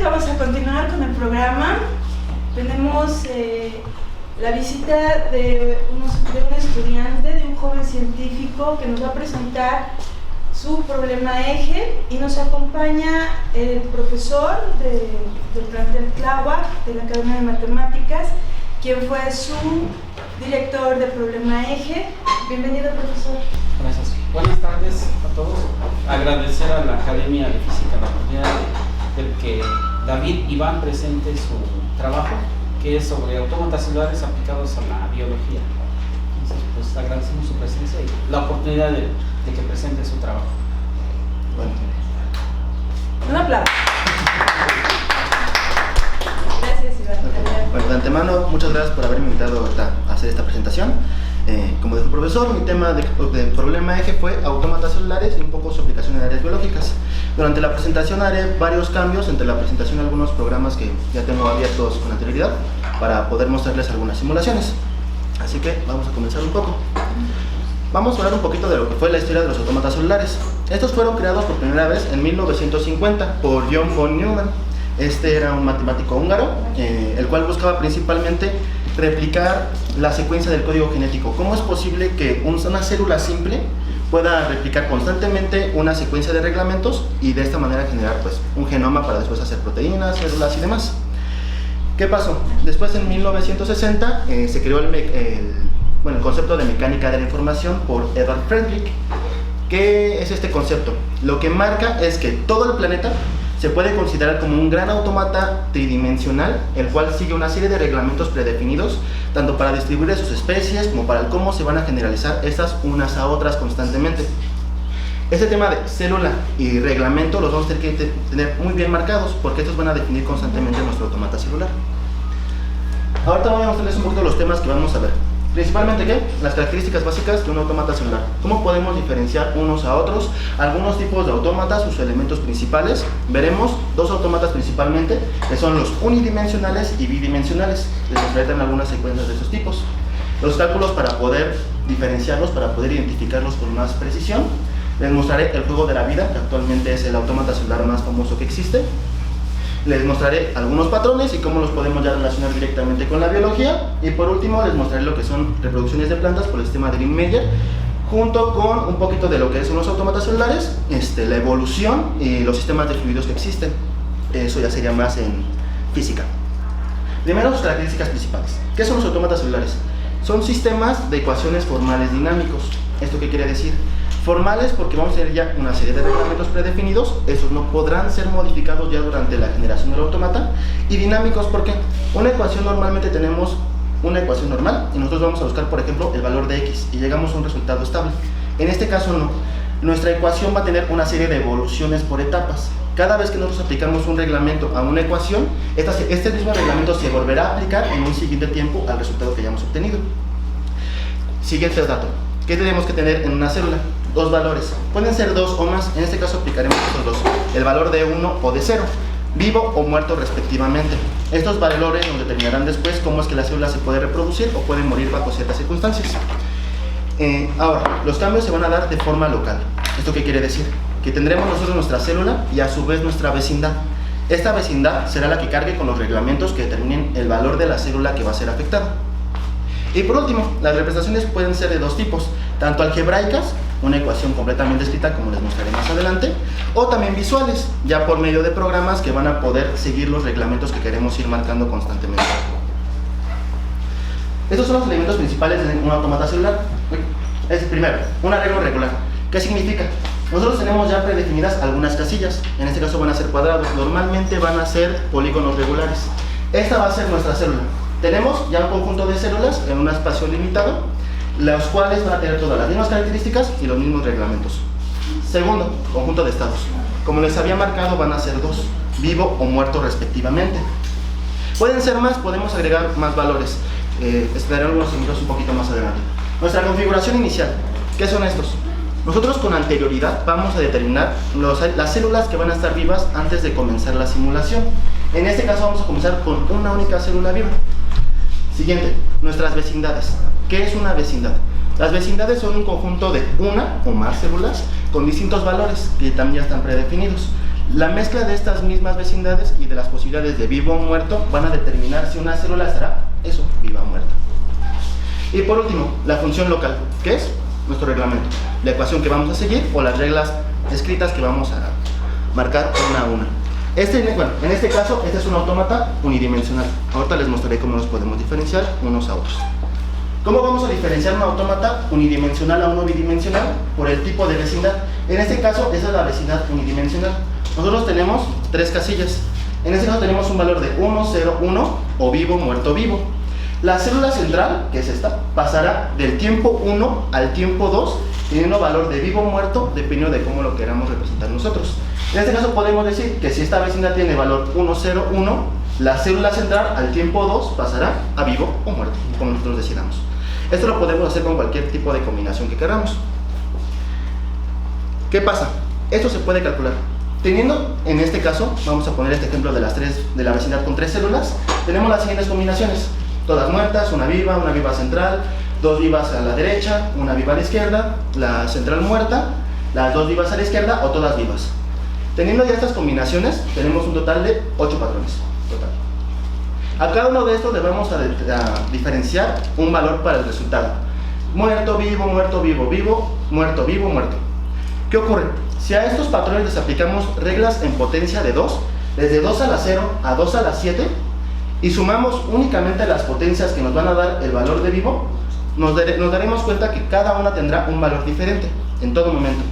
tardes, vamos a continuar con el programa. Tenemos la visita de un estudiante, de un joven científico que nos va a presentar su problema eje, y nos acompaña el profesor del plantel Tláhuac de la Academia de Matemáticas, quien fue su director de problema eje. Bienvenido, profesor. Gracias. Buenas tardes a todos. Agradecer a la Academia de Física la oportunidad de que David Iván presente su trabajo, que es sobre autómatas celulares aplicados a la biología. Entonces, pues agradecemos su presencia y la oportunidad de que presente su trabajo. Bueno. Un aplauso. Gracias, Iván. Bueno, de antemano, muchas gracias por haberme invitado a hacer esta presentación. Como dijo el profesor, mi tema de problema eje fue autómatas celulares y un poco su aplicación en áreas biológicas. Durante la presentación haré varios cambios entre la presentación de algunos programas que ya tengo abiertos con anterioridad para poder mostrarles algunas simulaciones. Así que vamos a comenzar un poco. Vamos a hablar un poquito de lo que fue la historia de los autómatas celulares. Estos fueron creados por primera vez en 1950 por John von Neumann. Este era un matemático húngaro, el cual buscaba principalmente replicar la secuencia del código genético. ¿Cómo es posible que una célula simple pueda replicar constantemente una secuencia de reglamentos y de esta manera generar pues un genoma para después hacer proteínas, células y demás? ¿Qué pasó? Después, en 1960 se creó el concepto de mecánica de la información por Edward Friedrich. ¿Qué es este concepto? Lo que marca es que todo el planeta se puede considerar como un gran autómata tridimensional, el cual sigue una serie de reglamentos predefinidos, tanto para distribuir sus especies como para el cómo se van a generalizar estas unas a otras constantemente. Este tema de célula y reglamento los vamos a tener que tener muy bien marcados, porque estos van a definir constantemente nuestro autómata celular. Ahorita voy a mostrarles un poquito los temas que vamos a ver. Principalmente, ¿qué? Las características básicas de un autómata celular. ¿Cómo podemos diferenciar unos a otros? Algunos tipos de autómatas, sus elementos principales. Veremos dos autómatas principalmente, que son los unidimensionales y bidimensionales. Les mostraré algunas secuencias de esos tipos. Los cálculos para poder diferenciarlos, para poder identificarlos con más precisión. Les mostraré el juego de la vida, que actualmente es el autómata celular más famoso que existe. Les mostraré algunos patrones y cómo los podemos ya relacionar directamente con la biología. Y por último les mostraré lo que son reproducciones de plantas por el sistema de Green-Meyer, junto con un poquito de lo que son los autómatas celulares, la evolución y los sistemas de fluidos que existen. Eso ya sería más en física. Primero, sus características principales. ¿Qué son los autómatas celulares? Son sistemas de ecuaciones formales dinámicos. ¿Esto qué quiere decir? Formales porque vamos a tener ya una serie de reglamentos predefinidos, esos no podrán ser modificados ya durante la generación del autómata. Y dinámicos porque una ecuación, normalmente tenemos una ecuación normal y nosotros vamos a buscar, por ejemplo, el valor de x y llegamos a un resultado estable. En este caso no, nuestra ecuación va a tener una serie de evoluciones por etapas. Cada vez que nosotros aplicamos un reglamento a una ecuación, este mismo reglamento se volverá a aplicar en un siguiente tiempo al resultado que hayamos obtenido. Siguiente dato. ¿Qué tenemos que tener en una célula? Dos valores. Pueden ser dos o más. En este caso aplicaremos estos dos. El valor de 1 o de 0. Vivo o muerto respectivamente. Estos valores nos determinarán después cómo es que la célula se puede reproducir o puede morir bajo ciertas circunstancias. Ahora, los cambios se van a dar de forma local. ¿Esto qué quiere decir? Que tendremos nosotros nuestra célula y a su vez nuestra vecindad. Esta vecindad será la que cargue con los reglamentos que determinen el valor de la célula que va a ser afectada. Y por último, las representaciones pueden ser de dos tipos, tanto algebraicas, una ecuación completamente escrita como les mostraré más adelante, o también visuales, ya por medio de programas que van a poder seguir los reglamentos que queremos ir marcando constantemente. Estos son los elementos principales de un autómata celular. Primero, un arreglo regular. ¿Qué significa? Nosotros tenemos ya predefinidas algunas casillas, en este caso van a ser cuadrados, normalmente van a ser polígonos regulares. Esta va a ser nuestra célula. Tenemos ya un conjunto de células en un espacio limitado, las cuales van a tener todas las mismas características y los mismos reglamentos. Segundo, conjunto de estados. Como les había marcado, van a ser dos, vivo o muerto respectivamente. Pueden ser más, podemos agregar más valores. Estudiaré algunos ejemplos un poquito más adelante. Nuestra configuración inicial. ¿Qué son estos? Nosotros con anterioridad vamos a determinar las células que van a estar vivas antes de comenzar la simulación. En este caso vamos a comenzar con una única célula viva. Siguiente, nuestras vecindades. ¿Qué es una vecindad? Las vecindades son un conjunto de una o más células con distintos valores que también ya están predefinidos. La mezcla de estas mismas vecindades y de las posibilidades de vivo o muerto van a determinar si una célula estará, eso, viva o muerta. Y por último, la función local, que es nuestro reglamento, la ecuación que vamos a seguir o las reglas escritas que vamos a marcar una a una. En este caso, este es un autómata unidimensional. Ahorita les mostraré cómo nos podemos diferenciar unos a otros. ¿Cómo vamos a diferenciar un autómata unidimensional a uno bidimensional? Por el tipo de vecindad. En este caso, esa es la vecindad unidimensional. Nosotros tenemos 3 casillas. En este caso tenemos un valor de 1, 0, 1 o vivo, muerto, vivo. La célula central, que es esta, pasará del tiempo 1 al tiempo 2, teniendo valor de vivo o muerto, dependiendo de cómo lo queramos representar nosotros. En este caso podemos decir que si esta vecindad tiene valor 1, 0, 1, la célula central al tiempo 2 pasará a vivo o muerto, como nosotros decidamos. Esto lo podemos hacer con cualquier tipo de combinación que queramos. ¿Qué pasa? Esto se puede calcular. Teniendo, en este caso, vamos a poner este ejemplo de la vecindad con 3 células, tenemos las siguientes combinaciones. Todas muertas, una viva central, 2 vivas a la derecha, una viva a la izquierda, la central muerta, las 2 vivas a la izquierda o todas vivas. Teniendo ya estas combinaciones, tenemos un total de 8 patrones. A cada uno de estos le vamos a diferenciar un valor para el resultado. Muerto, vivo, muerto, vivo, vivo, muerto, vivo, muerto. ¿Qué ocurre? Si a estos patrones les aplicamos reglas en potencia de 2, desde 2 a la 0 a 2 a la 7, y sumamos únicamente las potencias que nos van a dar el valor de vivo, nos daremos cuenta que cada una tendrá un valor diferente en todo momento.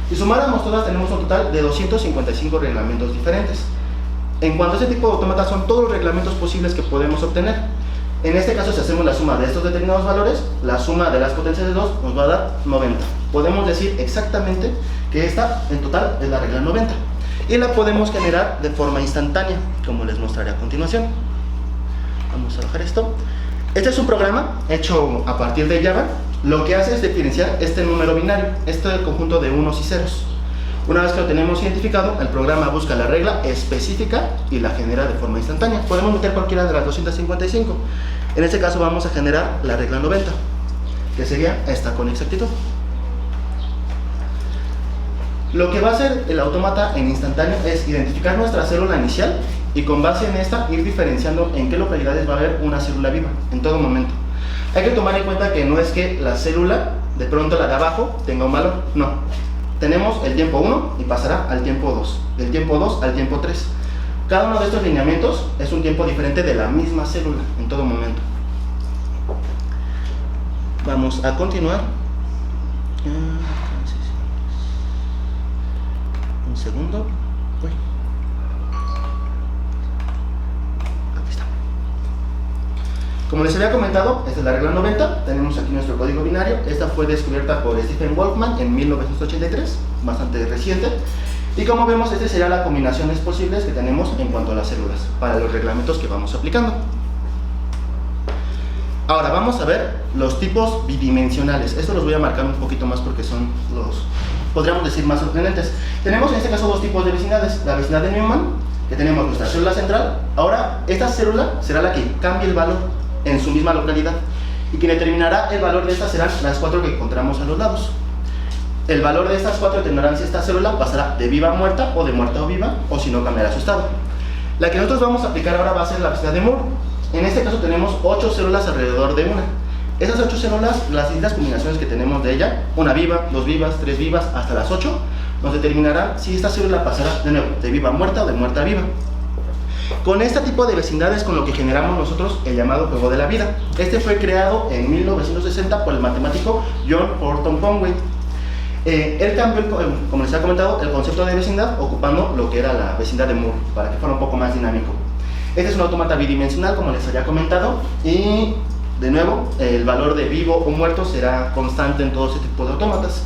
Si sumáramos todas, tenemos un total de 255 reglamentos diferentes. En cuanto a este tipo de autómatas, son todos los reglamentos posibles que podemos obtener. En este caso, si hacemos la suma de estos determinados valores, la suma de las potencias de 2 nos va a dar 90. Podemos decir exactamente que esta en total es la regla 90. Y la podemos generar de forma instantánea, como les mostraré a continuación. Vamos a bajar esto. Este es un programa hecho a partir de Java. Lo que hace es diferenciar este número binario, este conjunto de unos y ceros. Una vez que lo tenemos identificado, el programa busca la regla específica y la genera de forma instantánea. Podemos meter cualquiera de las 255. En este caso vamos a generar la regla 90, que sería esta con exactitud. Lo que va a hacer el autómata en instantáneo es identificar nuestra célula inicial y con base en esta ir diferenciando en qué localidades va a haber una célula viva en todo momento. Hay que tomar en cuenta que no es que la célula, de pronto la de abajo, tenga un valor, no. Tenemos el tiempo 1 y pasará al tiempo 2, del tiempo 2 al tiempo 3. Cada uno de estos lineamientos es un tiempo diferente de la misma célula en todo momento. Vamos a continuar. Un segundo. Uy. Aquí está. Como les había comentado, esta es la regla 90. Tenemos aquí nuestro código binario. Esta fue descubierta por Stephen Wolfman en 1983, bastante reciente. Y como vemos, estas serían las combinaciones posibles que tenemos en cuanto a las células para los reglamentos que vamos aplicando. Ahora vamos a ver los tipos bidimensionales. Esto los voy a marcar un poquito más porque son los, podríamos decir, más sorprendentes. Tenemos en este caso dos tipos de vecindades. La vecindad de Newman, que tenemos nuestra célula central. Ahora esta célula será la que cambie el valor en su misma localidad, y quien determinará el valor de estas serán las 4 que encontramos a los lados. El valor de estas 4 determinarán si esta célula pasará de viva a muerta o de muerta a viva, o si no cambiará su estado. La que nosotros vamos a aplicar ahora va a ser la vecindad de Moore. En este caso tenemos 8 células alrededor de una. Esas 8 células, las distintas combinaciones que tenemos de ella, una viva, 2 vivas, 3 vivas, hasta las 8, nos determinarán si esta célula pasará de nuevo de viva a muerta o de muerta a viva. Con este tipo de vecindades con lo que generamos nosotros el llamado juego de la vida. Este fue creado en 1960 por el matemático John Horton Conway. Él cambió, como les había comentado, el concepto de vecindad ocupando lo que era la vecindad de Moore para que fuera un poco más dinámico. Este es un autómata bidimensional, como les había comentado, y de nuevo el valor de vivo o muerto será constante en todo este tipo de autómatas.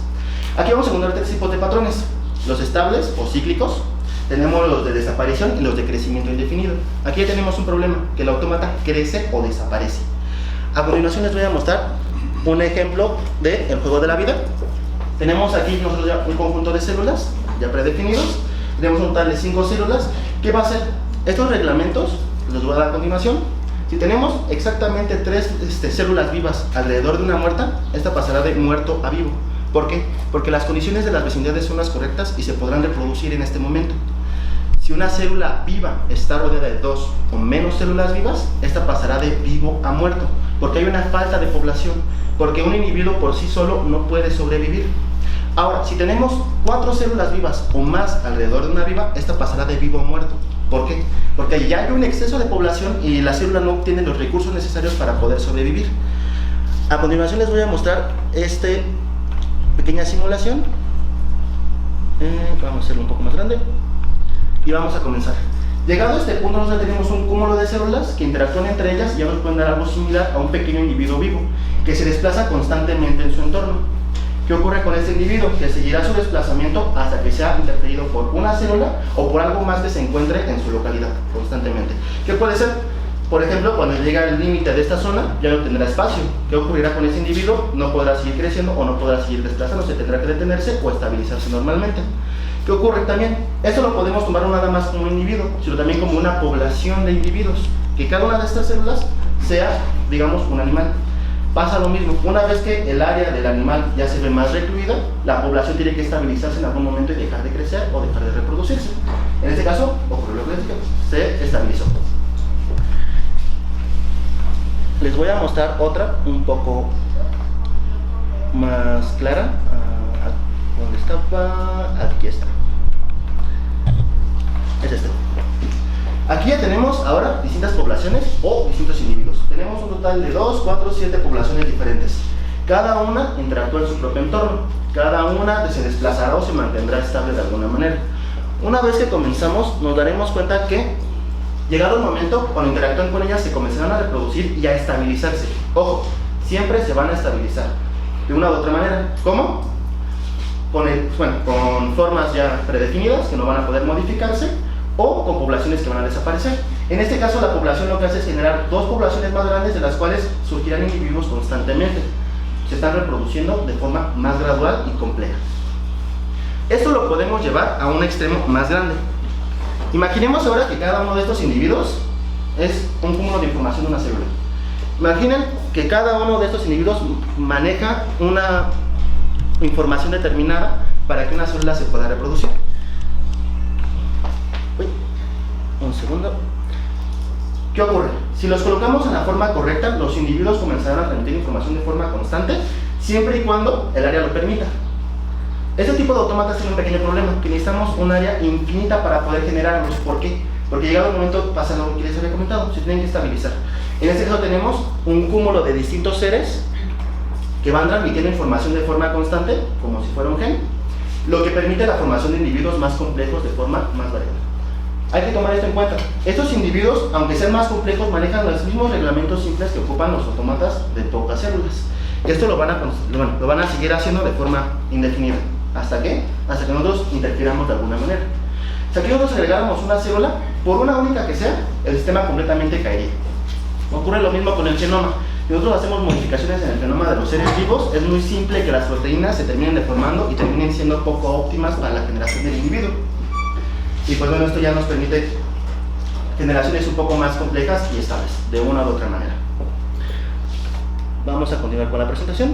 Aquí vamos a encontrar 3 tipos de patrones: los estables o cíclicos. Tenemos los de desaparición y los de crecimiento indefinido. Aquí ya tenemos un problema, que el autómata crece o desaparece. A continuación les voy a mostrar un ejemplo del juego de la vida. Tenemos aquí nosotros ya un conjunto de células ya predefinidos. Tenemos un total de 5 células. ¿Qué va a hacer? Estos reglamentos los voy a dar a continuación. Si tenemos exactamente 3 células vivas alrededor de una muerta, esta pasará de muerto a vivo. ¿Por qué? Porque las condiciones de las vecindades son las correctas y se podrán reproducir en este momento. Si una célula viva está rodeada de 2 o menos células vivas, esta pasará de vivo a muerto, porque hay una falta de población, porque un individuo por sí solo no puede sobrevivir. Ahora, si tenemos 4 células vivas o más alrededor de una viva, esta pasará de vivo a muerto. ¿Por qué? Porque ya hay un exceso de población y la célula no obtiene los recursos necesarios para poder sobrevivir. A continuación les voy a mostrar esta pequeña simulación. Vamos a hacerlo un poco más grande y vamos a comenzar. Llegado a este punto, nosotros tenemos un cúmulo de células que interactúan entre ellas y ya nos pueden dar algo similar a un pequeño individuo vivo que se desplaza constantemente en su entorno. ¿Qué ocurre con este individuo? Que seguirá su desplazamiento hasta que sea interferido por una célula o por algo más que se encuentre en su localidad constantemente. ¿Qué puede ser? Por ejemplo, cuando llega al límite de esta zona, ya no tendrá espacio. ¿Qué ocurrirá con ese individuo? No podrá seguir creciendo o no podrá seguir desplazándose, tendrá que detenerse o estabilizarse normalmente. ¿Qué ocurre también? Esto lo podemos tomar no nada más como un individuo, sino también como una población de individuos, que cada una de estas células sea, digamos, un animal. Pasa lo mismo, una vez que el área del animal ya se ve más recluida, la población tiene que estabilizarse en algún momento y dejar de crecer o dejar de reproducirse. En este caso, ocurrió lo que les dije, se estabilizó. Les voy a mostrar otra un poco más clara. ¿Dónde estaba? Aquí está. Es este. Aquí ya tenemos ahora distintas poblaciones o distintos individuos. Tenemos un total de 2, 4, 7 poblaciones diferentes. Cada una interactúa en su propio entorno. Cada una se desplazará o se mantendrá estable de alguna manera. Una vez que comenzamos, nos daremos cuenta que, llegado el momento, cuando interactúan con ellas, se comenzarán a reproducir y a estabilizarse. Ojo, siempre se van a estabilizar de una u otra manera. ¿Cómo? Con formas ya predefinidas que no van a poder modificarse o con poblaciones que van a desaparecer. En este caso, la población lo que hace es generar 2 poblaciones más grandes de las cuales surgirán individuos constantemente. Se están reproduciendo de forma más gradual y compleja. Esto lo podemos llevar a un extremo más grande. Imaginemos ahora que cada uno de estos individuos es un cúmulo de información de una célula. Imaginen que cada uno de estos individuos maneja una información determinada para que una célula se pueda reproducir. Un segundo. ¿Qué ocurre? Si los colocamos en la forma correcta, los individuos comenzarán a transmitir información de forma constante, siempre y cuando el área lo permita. Este tipo de autómatas tiene un pequeño problema, que necesitamos un área infinita para poder generarlos. ¿Por qué? Porque llegado el momento pasa lo que les había comentado, se tienen que estabilizar. En este caso tenemos un cúmulo de distintos seres que van transmitiendo información de forma constante, como si fuera un gen, lo que permite la formación de individuos más complejos de forma más variada. Hay que tomar esto en cuenta. Estos individuos, aunque sean más complejos, manejan los mismos reglamentos simples que ocupan los autómatas de pocas células. Esto lo van a seguir haciendo de forma indefinida. ¿Hasta qué? Hasta que nosotros interfiramos de alguna manera. Si aquí nosotros agregáramos una célula, por una única que sea, el sistema completamente caería. Ocurre lo mismo con el genoma. Si nosotros hacemos modificaciones en el genoma de los seres vivos, es muy simple que las proteínas se terminen deformando y terminen siendo poco óptimas para la generación del individuo. Y pues bueno, esto ya nos permite generaciones un poco más complejas y estables, de una u otra manera. Vamos a continuar con la presentación.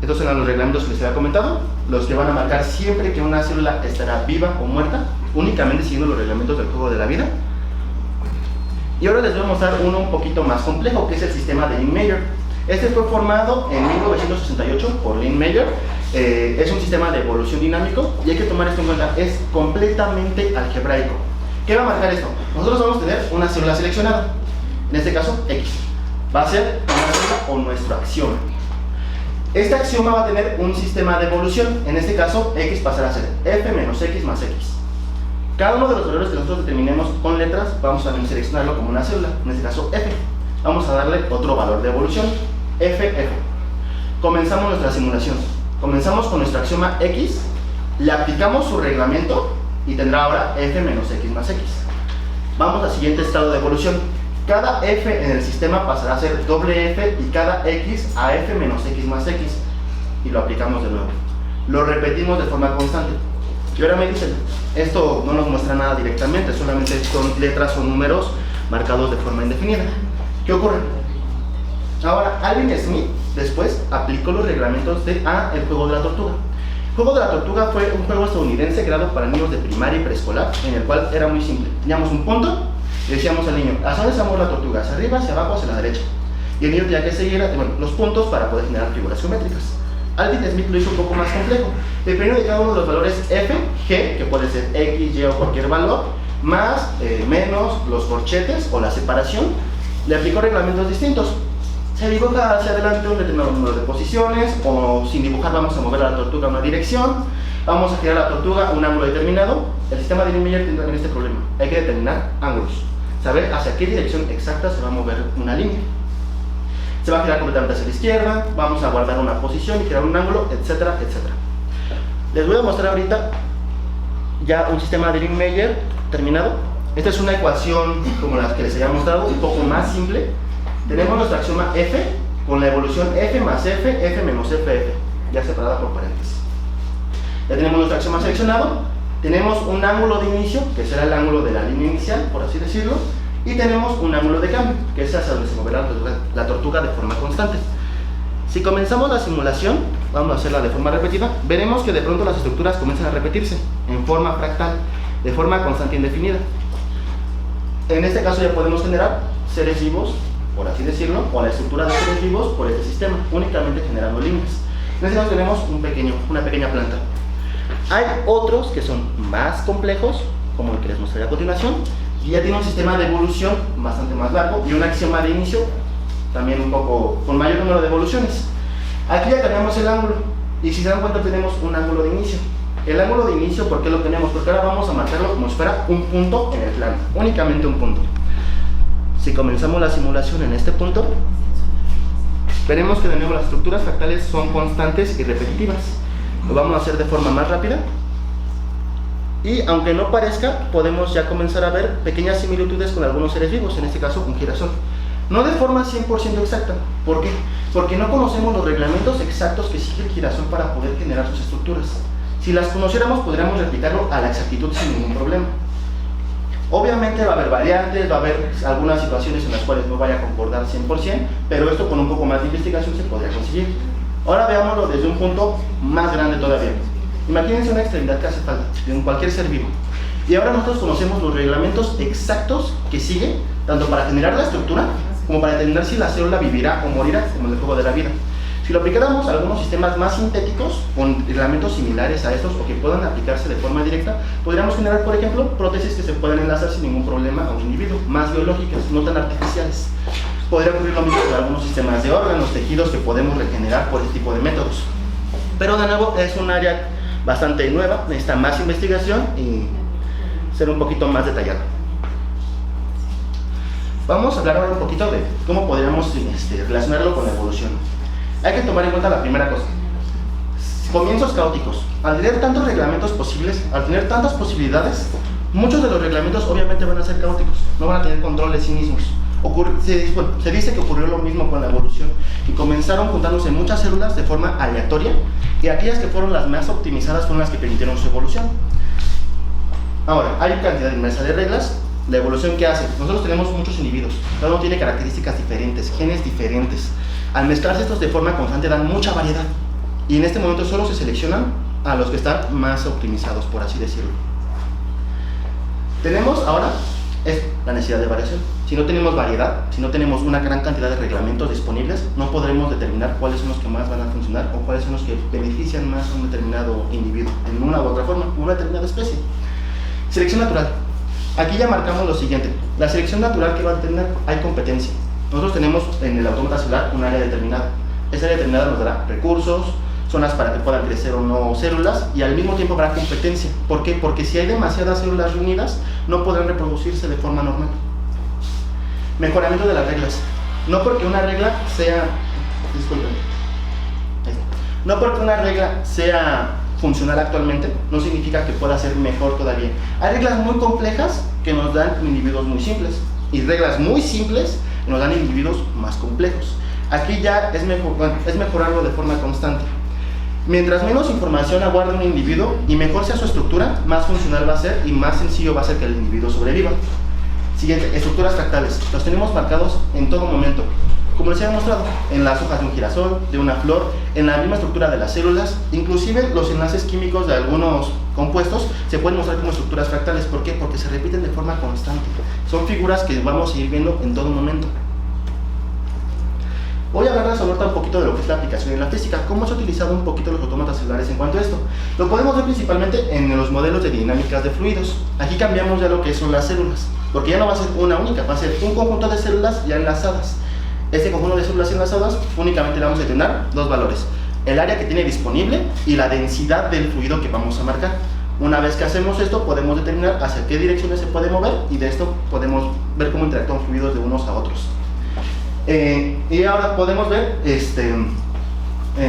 Estos eran los reglamentos que les había comentado, los que van a marcar siempre que una célula estará viva o muerta, únicamente siguiendo los reglamentos del juego de la vida. Y ahora les voy a mostrar uno un poquito más complejo, que es el sistema de Linn-Meyer. Este fue formado en 1968 por Linn-Meyer. Es un sistema de evolución dinámico y hay que tomar esto en cuenta, es completamente algebraico. ¿Qué va a marcar esto? Nosotros vamos a tener una célula seleccionada, en este caso X. Va a ser una célula o nuestro axioma. Este axioma va a tener un sistema de evolución, en este caso X pasará a ser F menos X más X. Cada uno de los valores que nosotros determinemos con letras, vamos a seleccionarlo como una célula, en este caso F. Vamos a darle otro valor de evolución, F. Comenzamos nuestra simulación. Comenzamos con nuestro axioma X, le aplicamos su reglamento y tendrá ahora F menos X más X. Vamos al siguiente estado de evolución. Cada F en el sistema pasará a ser doble F y cada X a F menos X más X. Y lo aplicamos de nuevo. Lo repetimos de forma constante. Y ahora me dicen, esto no nos muestra nada directamente, solamente son letras o números marcados de forma indefinida. ¿Qué ocurre? Ahora, Alvin Smith después aplicó los reglamentos de el juego de la tortuga. El juego de la tortuga fue un juego estadounidense creado para niños de primaria y preescolar, en el cual era muy simple. Teníamos un punto y decíamos al niño, ¿hacia dónde se mueve la tortuga? ¿Hacia arriba, hacia abajo, hacia la derecha? Y el niño tenía que seguir los puntos para poder generar figuras geométricas. Alvin Smith lo hizo un poco más complejo. Dependiendo de cada uno de los valores f, g, que puede ser x, y o cualquier valor, más, menos, los corchetes o la separación, le aplicó reglamentos distintos. Se dibuja hacia adelante un determinado número de posiciones, o sin dibujar vamos a mover a la tortuga a una dirección, vamos a girar a la tortuga a un ángulo determinado. El sistema de Dirichlet tiene también este problema. Hay que determinar ángulos, saber hacia qué dirección exacta se va a mover una línea. Se va a girar completamente hacia la izquierda, vamos a guardar una posición y girar un ángulo, etcétera, etcétera. Les voy a mostrar ahorita ya un sistema de Dirichlet terminado. Esta es una ecuación como la que les había mostrado, un poco más simple. Tenemos nuestro axioma f con la evolución f más f menos ff, ya separada por paréntesis. Ya tenemos nuestro axioma seleccionado, tenemos un ángulo de inicio, que será el ángulo de la línea inicial, por así decirlo, y tenemos un ángulo de cambio, que es hacia donde se moverá la tortuga de forma constante. Si comenzamos la simulación, vamos a hacerla de forma repetida, veremos que de pronto las estructuras comienzan a repetirse en forma fractal, de forma constante e indefinida. En este caso ya podemos generar seres vivos, por así decirlo, o la estructura de seres vivos por este sistema, únicamente generando líneas. En este caso tenemos una pequeña planta. Hay otros que son más complejos, como el que les mostraré a continuación, y ya tiene un sistema de evolución bastante más largo y un axioma de inicio también un poco con mayor número de evoluciones. Aquí ya cambiamos el ángulo y si se dan cuenta tenemos un ángulo de inicio. El ángulo de inicio, ¿por qué lo tenemos? Porque ahora vamos a marcarlo como si fuera un punto en el plano, únicamente un punto. Si comenzamos la simulación en este punto, veremos que de nuevo las estructuras fractales son constantes y repetitivas. Lo vamos a hacer de forma más rápida. Y aunque no parezca, podemos ya comenzar a ver pequeñas similitudes con algunos seres vivos, en este caso un girasol. No de forma 100% exacta. ¿Por qué? Porque no conocemos los reglamentos exactos que sigue el girasol para poder generar sus estructuras. Si las conociéramos, podríamos replicarlo a la exactitud sin ningún problema. Obviamente va a haber variantes, va a haber algunas situaciones en las cuales no vaya a concordar 100%, pero esto con un poco más de investigación se podría conseguir. Ahora veámoslo desde un punto más grande todavía. Imagínense una extremidad que hace falta en cualquier ser vivo. Y ahora nosotros conocemos los reglamentos exactos que sigue, tanto para generar la estructura, como para determinar si la célula vivirá o morirá, como en el juego de la vida. Si lo aplicáramos a algunos sistemas más sintéticos, con reglamentos similares a estos, o que puedan aplicarse de forma directa, podríamos generar, por ejemplo, prótesis que se pueden enlazar sin ningún problema a un individuo, más biológicas, no tan artificiales. Podría ocurrir lo mismo con algunos sistemas de órganos, tejidos que podemos regenerar por este tipo de métodos. Pero de nuevo, es un área bastante nueva, necesita más investigación y ser un poquito más detallado. Vamos a hablar ahora un poquito de cómo podríamos relacionarlo con la evolución. Hay que tomar en cuenta la primera cosa: comienzos caóticos. Al tener tantos reglamentos posibles, al tener tantas posibilidades, muchos de los reglamentos obviamente van a ser caóticos, no van a tener control de sí mismos. Se dice que ocurrió lo mismo con la evolución, y comenzaron juntándose muchas células de forma aleatoria, y aquellas que fueron las más optimizadas fueron las que permitieron su evolución. Ahora, hay una cantidad inmensa de reglas. La evolución, ¿qué hace? Nosotros tenemos muchos individuos, cada uno tiene características diferentes, genes diferentes. Al mezclarse estos de forma constante dan mucha variedad, y en este momento solo se seleccionan a los que están más optimizados, por así decirlo. Tenemos ahora la necesidad de variación. Si no tenemos variedad, si no tenemos una gran cantidad de reglamentos disponibles, no podremos determinar cuáles son los que más van a funcionar o cuáles son los que benefician más a un determinado individuo, en una u otra forma, una determinada especie. Selección natural. Aquí ya marcamos lo siguiente: la selección natural que va a tener, hay competencia. Nosotros tenemos en el autómata celular un área determinada. Esa área determinada nos dará recursos, zonas para que puedan crecer o no células, y al mismo tiempo habrá competencia. ¿Por qué? Porque si hay demasiadas células reunidas, no podrán reproducirse de forma normal. Mejoramiento de las reglas. No porque una regla sea... Disculpen. No porque una regla sea funcional actualmente, no significa que pueda ser mejor todavía. Hay reglas muy complejas que nos dan individuos muy simples, y reglas muy simples que nos dan individuos más complejos. Aquí ya es mejorarlo de forma constante. Mientras menos información aguarde un individuo y mejor sea su estructura, más funcional va a ser y más sencillo va a ser que el individuo sobreviva. Siguiente, estructuras fractales. Los tenemos marcados en todo momento. como les he mostrado, en las hojas de un girasol, de una flor, en la misma estructura de las células, inclusive los enlaces químicos de algunos compuestos se pueden mostrar como estructuras fractales. ¿Por qué? Porque se repiten de forma constante. Son figuras que vamos a ir viendo en todo momento. Voy a hablarles ahorita un poquito de lo que es la aplicación en la física, cómo se ha utilizado un poquito los autómatas celulares en cuanto a esto. Lo podemos ver principalmente en los modelos de dinámicas de fluidos. Aquí cambiamos ya lo que son las células, porque ya no va a ser una única, va a ser un conjunto de células ya enlazadas. Este conjunto de células enlazadas únicamente le vamos a tener dos valores: el área que tiene disponible y la densidad del fluido que vamos a marcar. Una vez que hacemos esto, podemos determinar hacia qué direcciones se puede mover, y de esto podemos ver cómo interactúan fluidos de unos a otros. Y ahora podemos ver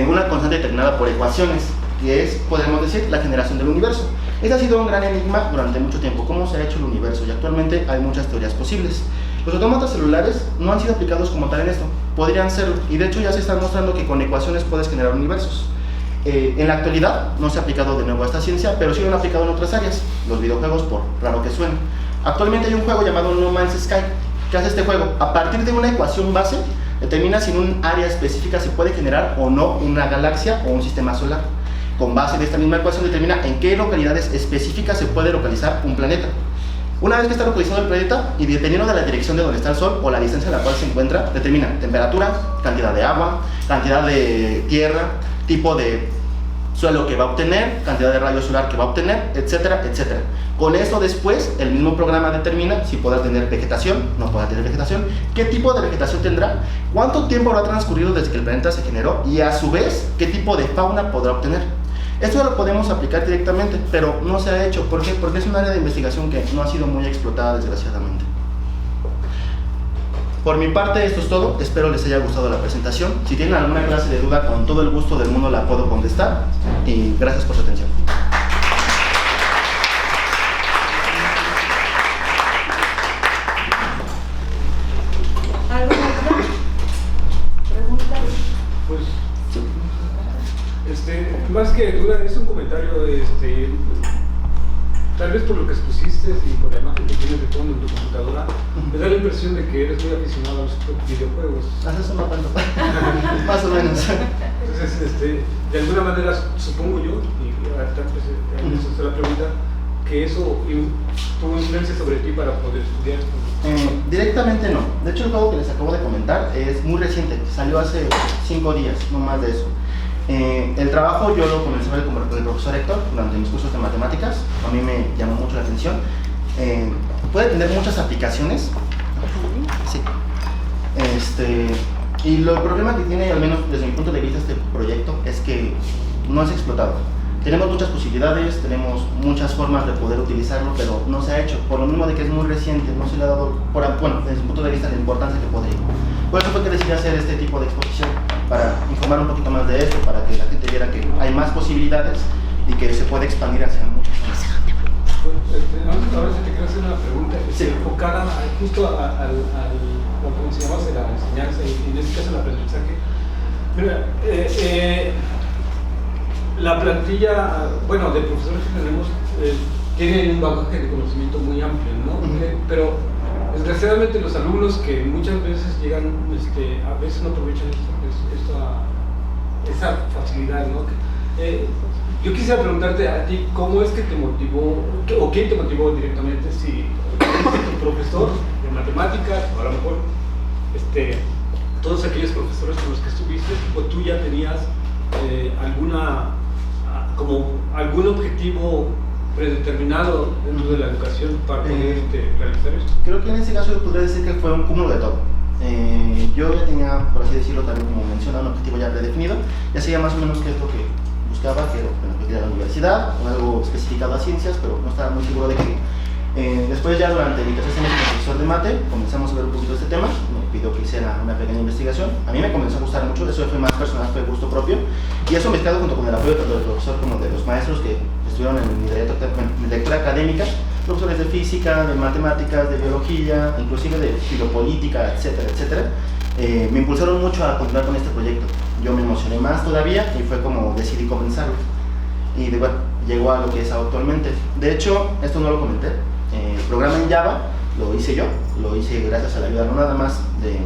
una constante determinada por ecuaciones, que es, podemos decir, la generación del universo. Este ha sido un gran enigma durante mucho tiempo, cómo se ha hecho el universo, y actualmente hay muchas teorías posibles. Los autómatas celulares no han sido aplicados como tal en esto, podrían serlo, y de hecho ya se está mostrando que con ecuaciones puedes generar universos. En la actualidad no se ha aplicado de nuevo a esta ciencia, pero sí lo han aplicado en otras áreas, los videojuegos, por raro que suene. Actualmente hay un juego llamado No Man's Sky. ¿Qué hace este juego? A partir de una ecuación base, determina si en un área específica se puede generar o no una galaxia o un sistema solar. Con base de esta misma ecuación determina en qué localidades específicas se puede localizar un planeta. Una vez que está localizado el planeta, y dependiendo de la dirección de donde está el Sol o la distancia a la cual se encuentra, determina temperatura, cantidad de agua, cantidad de tierra, tipo de suelo que va a obtener, cantidad de rayos solar que va a obtener, etcétera, etcétera. Con esto después, el mismo programa determina si podrá tener vegetación, no podrá tener vegetación, qué tipo de vegetación tendrá, cuánto tiempo habrá transcurrido desde que el planeta se generó, y a su vez, qué tipo de fauna podrá obtener. Esto lo podemos aplicar directamente, pero no se ha hecho. ¿Por qué? Porque es un área de investigación que no ha sido muy explotada, desgraciadamente. Por mi parte, esto es todo. Espero les haya gustado la presentación. Si tienen alguna clase de duda, con todo el gusto del mundo la puedo contestar. Y gracias por su atención. ¿Alguna otra pregunta? Pues, más que duda, es un comentario, tal vez por lo que expusiste y por la imagen que tienes de fondo en tu computadora, me da la impresión de que eres muy aficionado a los videojuegos. Haces una cuando. Más o menos. Entonces, de alguna manera, supongo yo, y ahorita pues, la pregunta, que eso tuvo influencia sobre ti para poder estudiar. Directamente no. De hecho, el juego que les acabo de comentar es muy reciente, salió hace 5 días, no más de eso. El trabajo yo lo comencé a ver con el profesor Héctor durante mis cursos de matemáticas. A mí me llamó mucho la atención. Puede tener muchas aplicaciones. Sí. Y el problema que tiene, al menos desde mi punto de vista, este proyecto es que no es explotado. Tenemos muchas posibilidades, tenemos muchas formas de poder utilizarlo, pero no se ha hecho. Por lo mismo de que es muy reciente, no se le ha dado, desde mi punto de vista, la importancia que podría. Por eso fue que decidí hacer este tipo de exposición, para informar un poquito más de esto, para que la gente viera que hay más posibilidades y que se puede expandir hacia muchas cosas. Ahora sí te quiero hacer una pregunta enfocada justo a lo que mencionabas de la enseñanza y en este caso el aprendizaje. Mira, la plantilla, bueno, de profesores que tenemos tienen un bagaje de conocimiento muy amplio, ¿no? Pero desgraciadamente los alumnos que muchas veces llegan, a veces no aprovechan esa facilidad, ¿no? Yo quisiera preguntarte a ti, ¿cómo es que te motivó, o quién te motivó directamente, si tu profesor de matemáticas, o a lo mejor todos aquellos profesores con los que estuviste, o tú ya tenías algún objetivo predeterminado dentro de la educación para poder realizar esto? Creo que en ese caso yo podría decir que fue un cúmulo de todo. Yo ya tenía, por así decirlo, también como mencionaba, un objetivo ya predefinido. Ya sabía más o menos qué es lo que buscaba, que era la universidad, o algo especificado a ciencias, pero no estaba muy seguro de qué. Después ya durante mi tercer semestre como profesor de mate, comenzamos a ver un poquito este tema, me pidió que hiciera una pequeña investigación. A mí me comenzó a gustar mucho, eso fue más personal, fue gusto propio, y eso mezclado junto con el apoyo tanto del profesor como de los maestros que estuvieron en mi lectura académica, profesores de física, de matemáticas, de biología, inclusive de filopolítica, etcétera, etcétera. Me impulsaron mucho a continuar con este proyecto. Yo me emocioné más todavía y fue como decidí comenzarlo. Y bueno, llegó a lo que es actualmente. De hecho, esto no lo comenté. El programa en Java lo hice yo, lo hice gracias a la ayuda no nada más de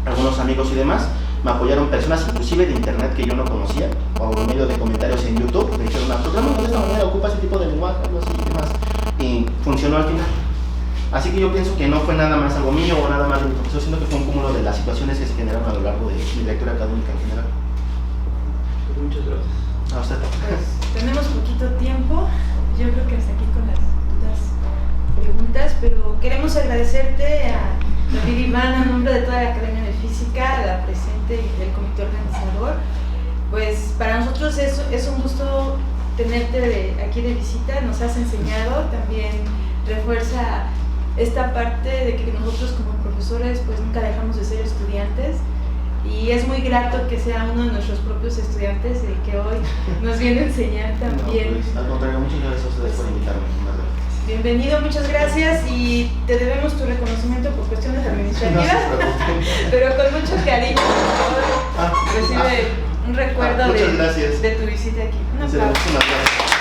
algunos amigos y demás. Me apoyaron personas inclusive de internet que yo no conocía, o por medio de comentarios en YouTube. Me dijeron, programa de esta manera, ocupa ese tipo de lenguaje, algo así y demás. Y funcionó al final. Así que yo pienso que no fue nada más algo mío o nada más de mi profesor, sino que fue un cúmulo de las situaciones que se generaron a lo largo de mi lectura académica en general. Muchas gracias. A usted. Pues tenemos poquito tiempo, yo creo que hasta aquí con las dudas, preguntas, pero queremos agradecerte a David Iván, a nombre de toda la Academia de Física, la presente y del comité organizador. Pues para nosotros es un gusto tenerte aquí de visita, nos has enseñado, también refuerza esta parte de que nosotros como profesores pues nunca dejamos de ser estudiantes, y es muy grato que sea uno de nuestros propios estudiantes el que hoy nos viene a enseñar también. No, pues, al contrario, muchas gracias a ustedes por invitarme. Bienvenido, muchas gracias, y te debemos tu reconocimiento por cuestiones administrativas, pero con mucho cariño, por favor, recibe un recuerdo muchas gracias. de tu visita aquí. Un Muchas aplauso. gracias.